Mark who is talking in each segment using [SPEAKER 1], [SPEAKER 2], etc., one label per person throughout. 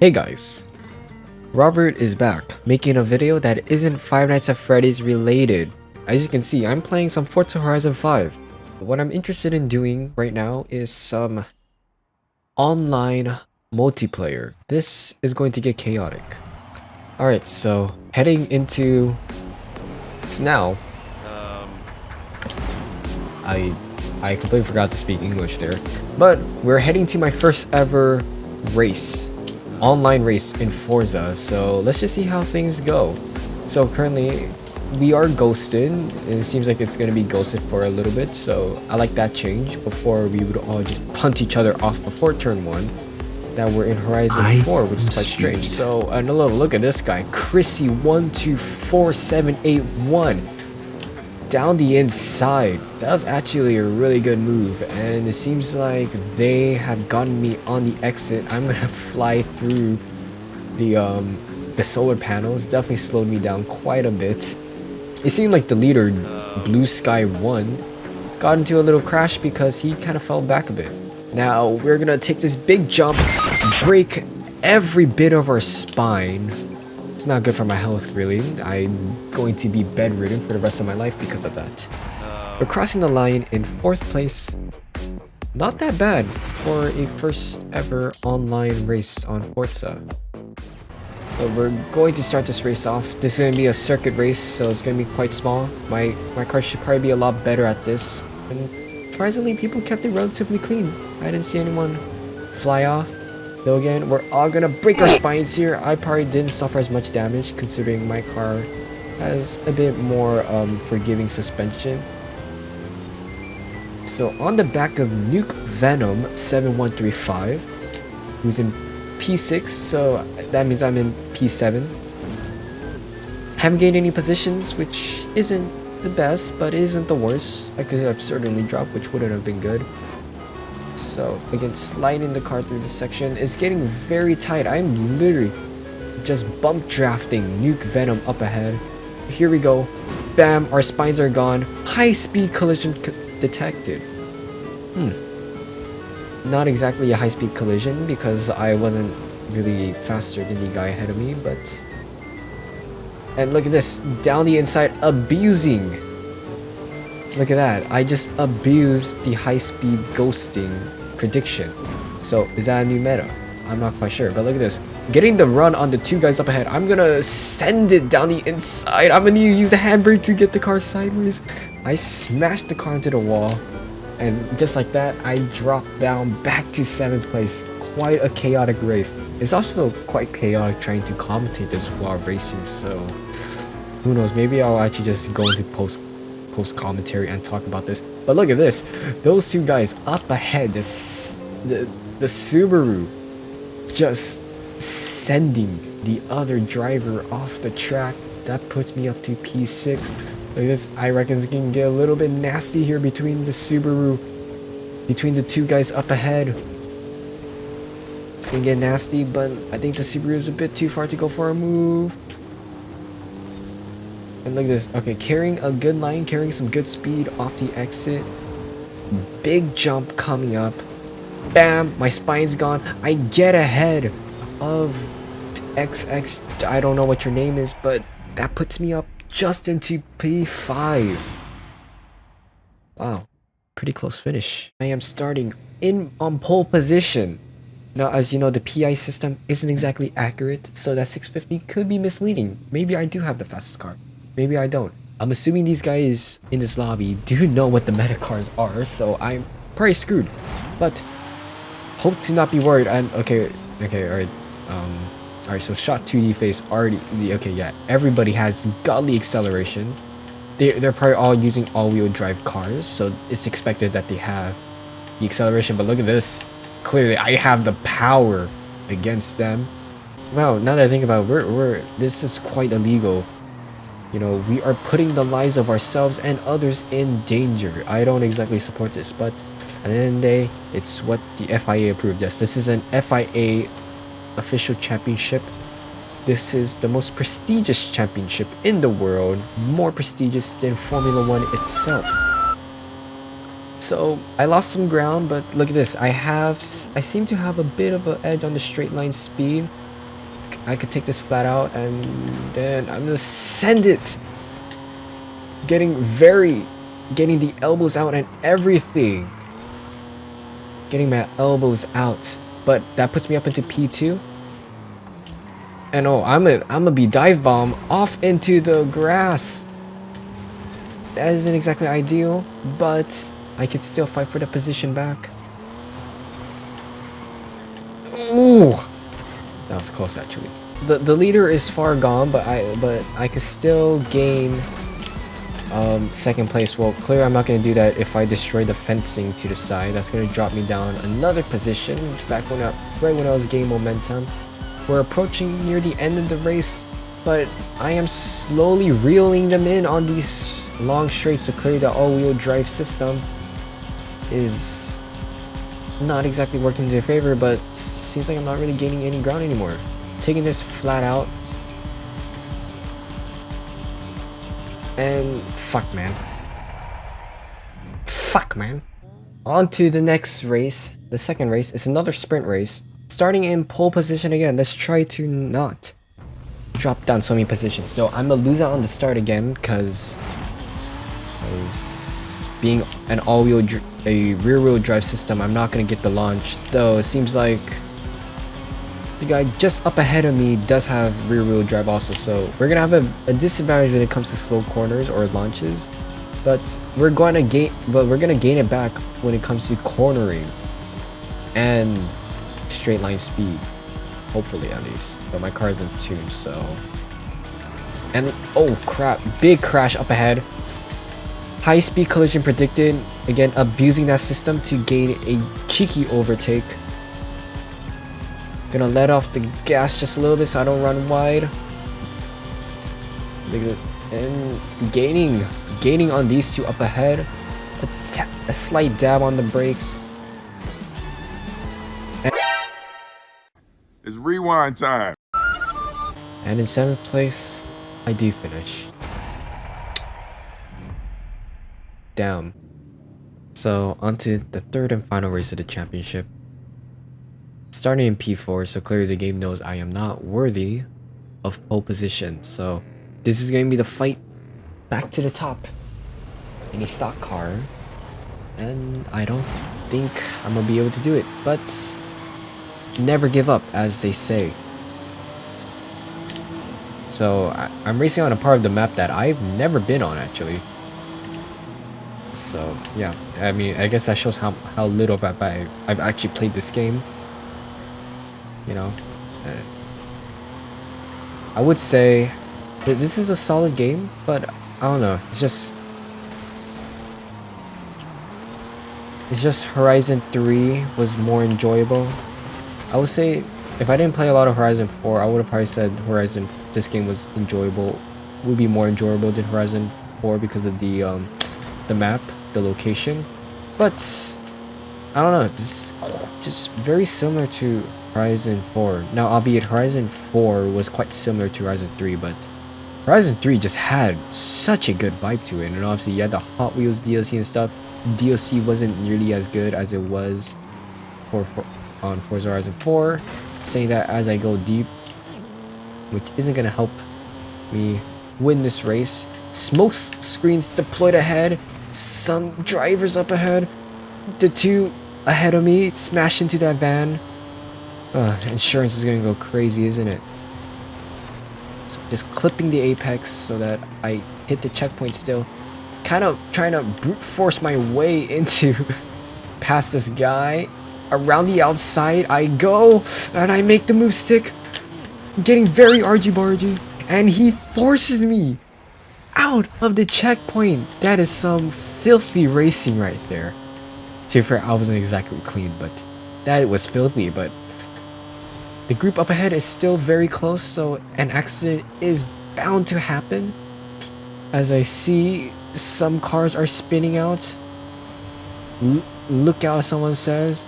[SPEAKER 1] Hey guys, Robert is back, making a video that isn't Five Nights at Freddy's related. As you can see, I'm playing some Forza Horizon 5. What I'm interested in doing right now is some online multiplayer. This is going to get chaotic. Alright, so heading into... It's now. I completely forgot to speak English there. But we're heading to my first ever race. Online race in Forza, so let's just see how things go. So currently we are ghosted. It seems like it's gonna be ghosted for a little bit, so I like that change. Before we would all just punt each other off before turn 1. Now we're in Horizon 4, which is quite strange. So another look at this guy, Chrissy124781 down the inside. That was actually a really good move, and it seems like they have gotten me on the exit. I'm gonna fly through the solar panels. Definitely slowed me down quite a bit. It seemed like the leader, Blue Sky 1, got into a little crash because he kind of fell back a bit. Now we're gonna take this big jump, break every bit of our spine. It's not good for my health, really. I'm going to be bedridden for the rest of my life because of that. We're crossing the line in 4th place. Not that bad for a first ever online race on Forza. But we're going to start this race off. This is going to be a circuit race, so it's going to be quite small. My car should probably be a lot better at this. And surprisingly, people kept it relatively clean. I didn't see anyone fly off. Though again, we're all gonna break our spines here. I probably didn't suffer as much damage considering my car has a bit more forgiving suspension. So on the back of Nuke Venom 7135, who's in P6, so that means I'm in P7. Haven't gained any positions, which isn't the best, but isn't the worst. I could have certainly dropped, which wouldn't have been good. So again, sliding the car through this section is getting very tight. I'm literally just bump drafting Nuke Venom up ahead. Here we go. Bam, our spines are gone. High speed collision detected. Not exactly a high speed collision because I wasn't really faster than the guy ahead of me, but... And look at this, down the inside, abusing. Look at that, I just abused the high-speed ghosting prediction. So, is that a new meta? I'm not quite sure, but look at this. Getting the run on the 2 guys up ahead. I'm gonna send it down the inside. I'm gonna use the handbrake to get the car sideways. I smashed the car into the wall. And just like that, I dropped down back to 7th place. Quite a chaotic race. It's also quite chaotic trying to commentate this while racing, so... Who knows, maybe I'll actually just go into post commentary and talk about this. But look at this, those 2 guys up ahead, just the Subaru just sending the other driver off the track. That puts me up to P6. Look at this, I reckon it's gonna get a little bit nasty here between the Subaru, between the 2 guys up ahead. It's gonna get nasty, but I think the Subaru is a bit too far to go for a move. And look at this. Okay, carrying a good line, carrying some good speed off the exit. Big jump coming up. Bam! My spine's gone. I get ahead of XX. I don't know what your name is, but that puts me up just into P5. Wow. Pretty close finish. I am starting on pole position. Now, as you know, the PI system isn't exactly accurate, so that 650 could be misleading. Maybe I do have the fastest car. Maybe I don't. I'm assuming these guys in this lobby do know what the meta cars are, so I'm probably screwed. But hope to not be worried. And okay, alright. Alright, so shot 2D face already. Okay, yeah. Everybody has godly acceleration. They're probably all using all-wheel drive cars, so it's expected that they have the acceleration. But look at this. Clearly, I have the power against them. Wow, now that I think about it, this is quite illegal. You know, we are putting the lives of ourselves and others in danger. I don't exactly support this, but at the end of the day, it's what the FIA approved. Yes, this is an FIA official championship. This is the most prestigious championship in the world, more prestigious than Formula 1 itself. So I lost some ground, but look at this. I seem to have a bit of an edge on the straight line speed. I could take this flat out, and then I'm gonna send it. Getting the elbows out and everything. Getting my elbows out, but that puts me up into P2. And oh, I'm gonna be dive bomb off into the grass. That isn't exactly ideal, but I could still fight for the position back. Ooh, that was close actually. The leader is far gone, but I could still gain second place. Well, clearly I'm not gonna do that if I destroy the fencing to the side. That's gonna drop me down another position back right when I was gaining momentum. We're approaching near the end of the race, but I am slowly reeling them in on these long straights. So clearly the all-wheel drive system is not exactly working in their favor, but seems like I'm not really gaining any ground anymore. Taking this flat out. And fuck man. On to the next race. The second race is another sprint race. Starting in pole position again. Let's try to not drop down so many positions. So I'm gonna lose out on the start again because being an a rear-wheel drive system, I'm not gonna get the launch. Though it seems like the guy just up ahead of me does have rear-wheel drive also, so we're gonna have a disadvantage when it comes to slow corners or launches. But we're gonna gain it back when it comes to cornering and straight line speed, hopefully at least. But my car isn't tuned, so. And oh crap! Big crash up ahead. High speed collision predicted. Again, abusing that system to gain a cheeky overtake. Gonna let off the gas just a little bit so I don't run wide. And gaining on these two up ahead. A slight dab on the brakes.
[SPEAKER 2] It's rewind time.
[SPEAKER 1] And in 7th place, I do finish. Damn. So onto the third and final race of the championship. Starting in P4, so clearly the game knows I am not worthy of pole position. So this is going to be the fight back to the top in a stock car. And I don't think I'm going to be able to do it. But never give up, as they say. So I'm racing on a part of the map that I've never been on actually. So yeah, I mean, I guess that shows how little I've actually played this game. You know, I would say that this is a solid game, but I don't know. It's just Horizon 3 was more enjoyable. I would say if I didn't play a lot of Horizon 4, I would have probably said this game was enjoyable. Would be more enjoyable than Horizon 4 because of the map, the location. But I don't know. It's just very similar to Horizon 4. Now, albeit Horizon 4 was quite similar to Horizon 3, but Horizon 3 just had such a good vibe to it. And obviously, you had the Hot Wheels DLC and stuff. The DLC wasn't nearly as good as it was on Forza Horizon 4. Saying that as I go deep, which isn't going to help me win this race. Smoke screens deployed ahead. Some drivers up ahead. The two ahead of me smashed into that van. Insurance is going to go crazy, isn't it? So just clipping the apex so that I hit the checkpoint still. Kind of trying to brute force my way into past this guy. Around the outside I go, and I make the move stick. Getting very argy-bargy, and he forces me out of the checkpoint. That is some filthy racing right there. To be fair, I wasn't exactly clean, but that was filthy. But the group up ahead is still very close, so an accident is bound to happen. As I see some cars are spinning out. Look out, someone says.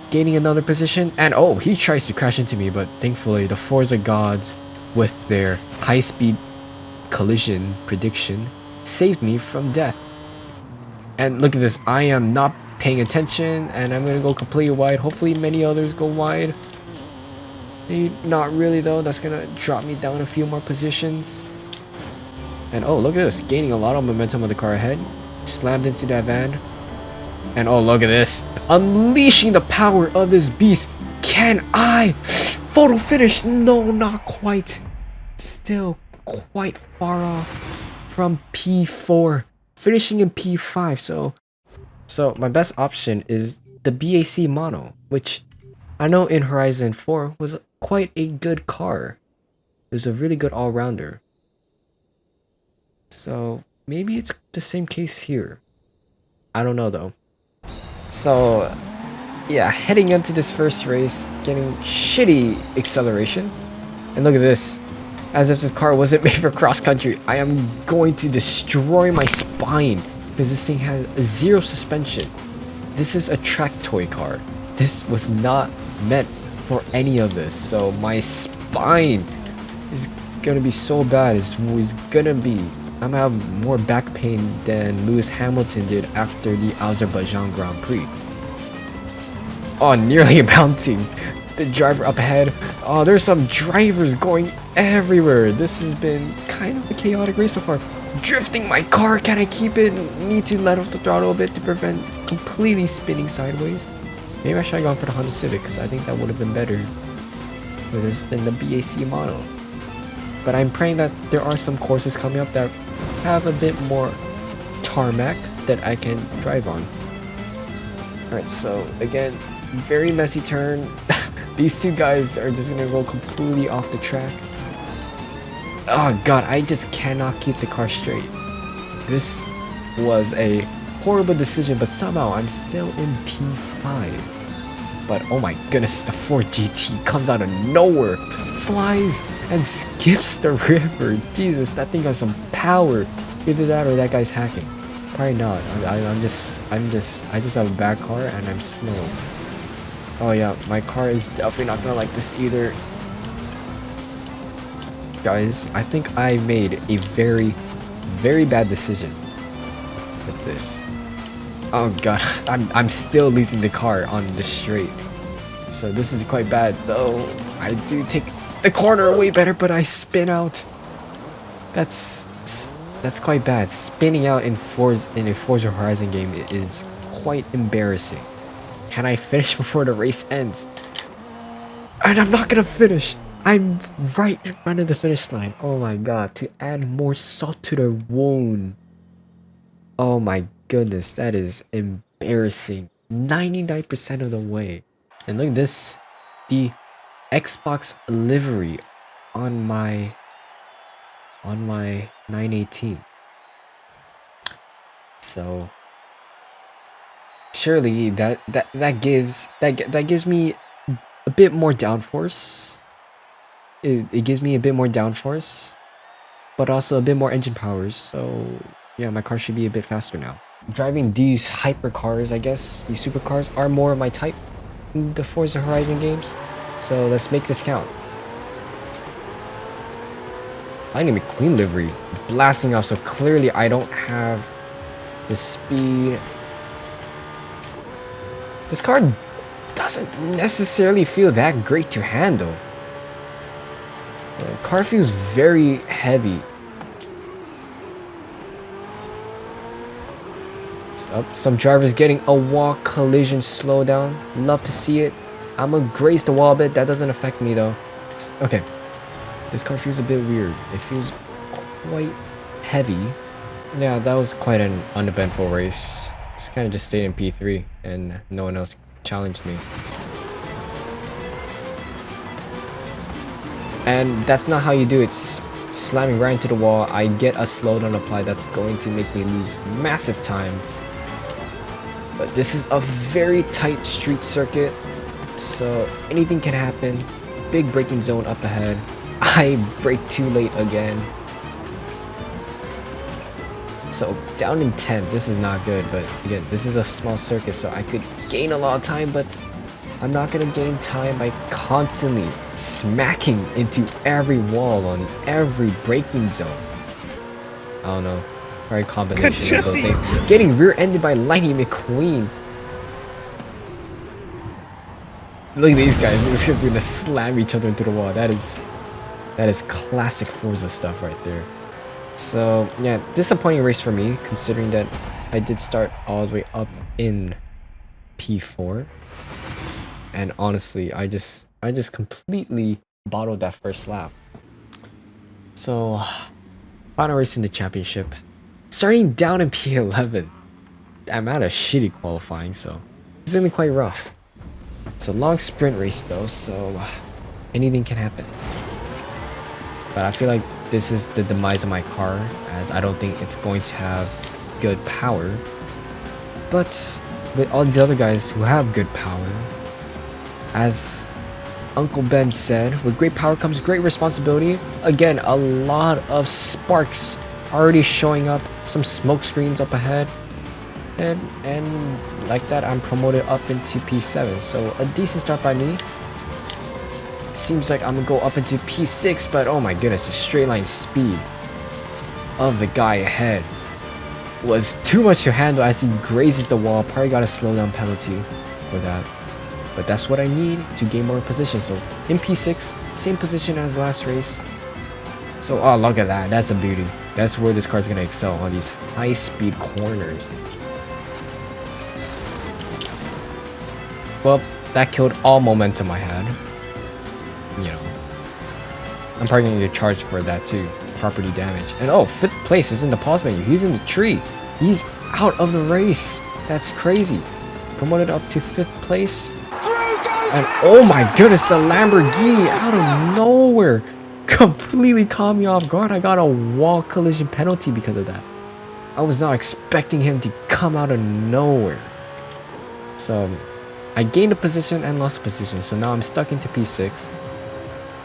[SPEAKER 1] Gaining another position, and oh, he tries to crash into me, but thankfully the Forza gods with their high-speed collision prediction saved me from death. And look at this, I am not paying attention, and I'm gonna go completely wide. Hopefully many others go wide. Not really though, that's gonna drop me down a few more positions. And oh, look at this, gaining a lot of momentum on the car ahead. Slammed into that van. And oh, look at this, unleashing the power of this beast. Can I photo finish? No, not quite. Still quite far off from P4, finishing in P5. So my best option is the BAC mono, which I know in Horizon 4 was quite a good car. It was a really good all-rounder. So maybe it's the same case here. I don't know though. So yeah, heading into this first race, getting shitty acceleration. And look at this. As if this car wasn't made for cross-country, I am going to destroy my spine because this thing has zero suspension. This is a track toy car. This was not meant for any of this. So my spine is gonna be so bad. It's gonna be... I'm gonna have more back pain than Lewis Hamilton did after the Azerbaijan Grand Prix. Oh, nearly mounting the driver up ahead. Oh, there's some drivers going everywhere. This has been kind of a chaotic race so far. Drifting my car, can I keep it? Need to let off the throttle a bit to prevent completely spinning sideways. Maybe I should have gone for the Honda Civic because I think that would have been better for this than the BAC mono. But I'm praying that there are some courses coming up that have a bit more tarmac that I can drive on. Alright, so again, very messy turn. These two guys are just gonna go completely off the track. Oh god, I just cannot keep the car straight. This was a horrible decision, but somehow I'm still in P5. But oh my goodness, the Ford GT comes out of nowhere, flies and skips the river. Jesus, that thing has some power. Either that or that guy's hacking. Probably not. I just have a bad car and I'm slow. Oh yeah, my car is definitely not gonna like this either. Guys, I think I made a very, very bad decision with this. Oh god, I'm still losing the car on the straight. So this is quite bad though. I do take the corner way better, but I spin out. That's quite bad. Spinning out in a Forza Horizon game is quite embarrassing. Can I finish before the race ends? And I'm not gonna finish. I'm right in front of the finish line. Oh my god, to add more salt to the wound. Oh my goodness, that is embarrassing. 99% of the way. And look at this. The Xbox livery on my 918. So surely that gives me a bit more downforce. It gives me a bit more downforce, but also a bit more engine powers. So yeah, my car should be a bit faster now. Driving these hypercars, I guess these supercars are more of my type in the Forza Horizon games. So let's make this count. Lightning McQueen livery blasting off, so clearly I don't have the speed. This car doesn't necessarily feel that great to handle. The car feels very heavy. Some drivers getting a wall collision slowdown. Love to see it. I'm gonna graze the wall a bit. That doesn't affect me though. Okay. This car feels a bit weird. It feels quite heavy. Yeah, that was quite an uneventful race. Just kind of just stayed in P3 and no one else challenged me. And that's not how you do it. Slamming right into the wall. I get a slowdown applied that's going to make me lose massive time. But this is a very tight street circuit, so anything can happen. Big braking zone up ahead. I brake too late again. So down in 10th, this is not good, but again, this is a small circuit, so I could gain a lot of time, but I'm not gonna gain time by constantly smacking into every wall on every braking zone. I don't know. Probably a combination of those things. Getting rear-ended by Lightning McQueen. Look at these guys. They're gonna slam each other into the wall. That is classic Forza stuff right there. So yeah, disappointing race for me, considering that I did start all the way up in P4, and honestly, I just completely bottled that first lap. So final race in the championship, starting down in P11. I'm at a shitty qualifying, so it's gonna be quite rough. It's a long sprint race though, so anything can happen. But I feel like this is the demise of my car, as I don't think it's going to have good power. But with all these other guys who have good power, as Uncle Ben said, with great power comes great responsibility. Again, a lot of sparks already showing up, some smoke screens up ahead. And like that, I'm promoted up into P7, so a decent start by me. Seems like I'm gonna go up into P6, but oh my goodness, the straight line speed of the guy ahead was too much to handle as he grazes the wall. Probably got a slowdown penalty for that, but that's what I need to gain more position. So in P6, same position as last race. So oh, look at that, that's a beauty. That's where this car's gonna excel, on these high speed corners. Well, that killed all momentum I had. You know, I'm probably gonna get charged for that too. Property damage. And oh, 5th place is in the pause menu. He's in the tree. He's out of the race. That's crazy. Promoted up to 5th place. And oh my goodness, the Lamborghini out of nowhere completely caught me off guard. I got a wall collision penalty because of that. I was not expecting him to come out of nowhere. So I gained a position and lost a position. So now I'm stuck into P6.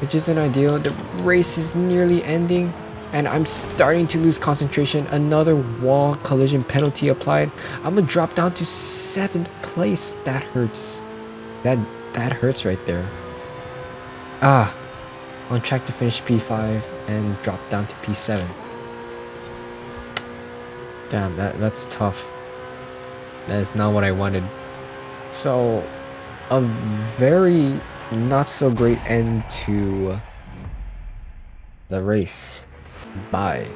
[SPEAKER 1] Which isn't ideal. The race is nearly ending and I'm starting to lose concentration. Another wall collision penalty applied. I'm gonna drop down to 7th place. That hurts. That hurts right there. On track to finish P5 and drop down to P7. Damn, that's tough. That is not what I wanted. So a very not so great end to the race. Bye.